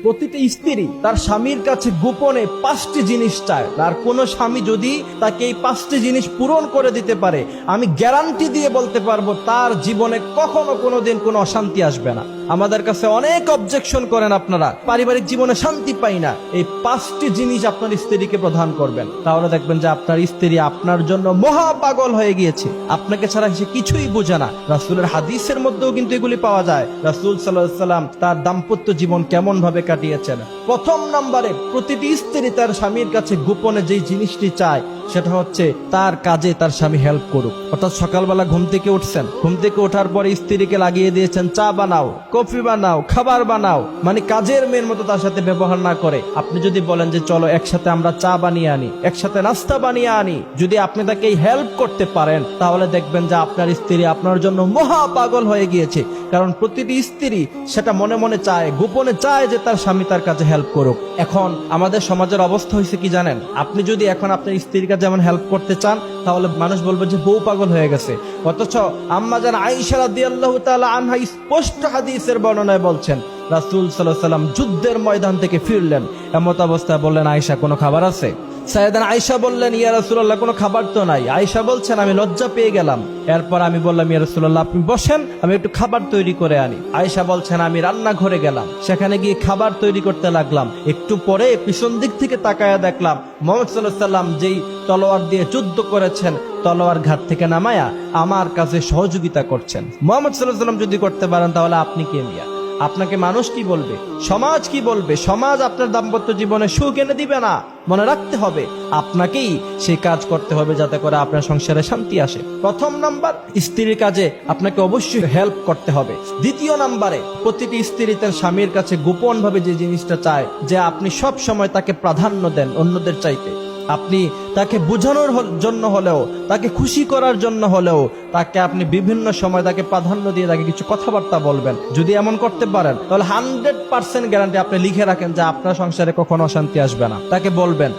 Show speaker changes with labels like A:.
A: প্রতিটি স্ত্রী তার স্বামীর কাছে গোপনে 5টি জিনিস চায়, আর কোন স্বামী যদি তাকে এই 5টি জিনিস পূরণ করে দিতে পারে, আমি গ্যারান্টি দিয়ে বলতে পারবো তার জীবনে কখনো কোনোদিন কোনো অশান্তি আসবে না। আমাদের কাছে অনেক অবজেকশন করেন আপনারা, পারিবারিক জীবনে শান্তি পাই না। এই 5টি জিনিস আপনার স্ত্রীকে প্রদান করবেন, তাহলে দেখবেন যে আপনার স্ত্রী আপনার জন্য মহা পাগল হয়ে গিয়েছে, আপনাকে ছাড়া সে কিছুই বোঝে না। রাসূলের হাদিসের মধ্যেও কিন্তু এগুলি পাওয়া যায়। রাসূল সাল্লাল্লাহু আলাইহি ওয়াসাল্লাম তার দাম্পত্য জীবন কেমন ভাবে কাটিয়েছেন। প্রথম নম্বরে প্রতিটি স্ত্রী তার স্বামীর কাছে গোপনে যেই জিনিসটি চায় সেটা হচ্ছে তার কাজে তার স্বামী হেল্প করুক। অর্থাৎ সকালবেলা ঘুম থেকে উঠছেন, ঘুম থেকে ওঠার পরে স্ত্রীকে লাগিয়ে দিয়েছেন চা বানাও, কফি বানাও, খাবার বানাও, মানে কাজের মেয়ের মতো তার সাথে ব্যবহার না করে আপনি যদি বলেন যে চলো একসাথে আমরা চা বানিয়ে আনি, একসাথে নাস্তা বানিয়ে আনি, যদি আপনি তাকে হেল্প করতে পারেন তাহলে দেখবেন যে আপনার স্ত্রী আপনার জন্য মহা পাগল হয়ে গিয়েছে। কারণ প্রতিটি স্ত্রী সেটা মনে মনে চায়, গোপনে চায় যে তার স্বামী তার কাছে হেল্প করুক। এখন আমাদের সমাজের অবস্থা হয়েছে কি জানেন, আপনি যদি এখন আপনার স্ত্রীর কাছে যেমন হেল্প করতে চান তাহলে মানুষ বলবে যে বউ পাগল হয়ে গেছে। অথচ আম্মা জান আয়েশা রাদিয়াল্লাহু তাআলা আনহা স্পষ্ট হাদিসের বর্ণনায় বলছেন রাসূল সাল্লাল্লাহু আলাইহি ওয়াসাল্লাম যুদ্ধের ময়দান থেকে ফিরলেন, এমত অবস্থায় বললেন আয়েশা কোনো খাবার আছে? সাইয়েদানা আয়েশা বললেন ইয়া রাসূলুল্লাহ কোনো খাবার তো নাই। আয়েশা বলছেন আমি লজ্জা পেয়ে গেলাম। এরপর আমি বললাম ইয়া রাসূলুল্লাহ আপনি বসেন, আমি একটু খাবার তৈরি করে আনি। আয়েশা বলছেন আমি রান্নাঘরে গেলাম, সেখানে গিয়ে খাবার তৈরি করতে লাগলাম। একটু পরে পিছন দিক থেকে তাকায়া দেখলাম মুহাম্মদ সাল্লাল্লাহু আলাইহি ওয়াসাল্লাম যেই তলোয়ার দিয়ে যুদ্ধ করেছেন তলোয়ার ঘাট থেকে নামায়া আমার কাছে সহযোগিতা করছেন। মুহাম্মদ সাল্লাল্লাহু আলাইহি ওয়াসাল্লাম যদি করতে পারেন তাহলে আপনি কে মিয়া? আপনাকে মানুষ কি বলবে, সমাজ কি বলবে? সমাজ আপনার দাম্পত্য জীবনে সুখ এনে দিবে না। মনে রাখতে হবে আপনাকেই সেই কাজ করতে হবে যাতে করে আপনার সংসারে শান্তি আসে। প্রথম নাম্বার, স্ত্রীর কাজে আপনাকে অবশ্যই হেল্প করতে হবে। দ্বিতীয় নাম্বারে, প্রতিটি স্ত্রী তার স্বামীর কাছে গোপন ভাবে যে জিনিসটা চায় যে আপনি সব সময় তাকে প্রাধান্য দেন অন্যদের চাইতে। আপনি তাকে বোঝানোর জন্য হলেও, তাকে খুশি করার জন্য হলেও তাকে আপনি বিভিন্ন সময় তাকে প্রাধান্য দিয়ে তাকে কিছু কথাবার্তা বলবেন। যদি এমন করতে পারেন তাহলে 100% গ্যারান্টি আপনি লিখে রাখেন যে আপনার সংসারে কখনো অশান্তি আসবে না। তাকে বলবেন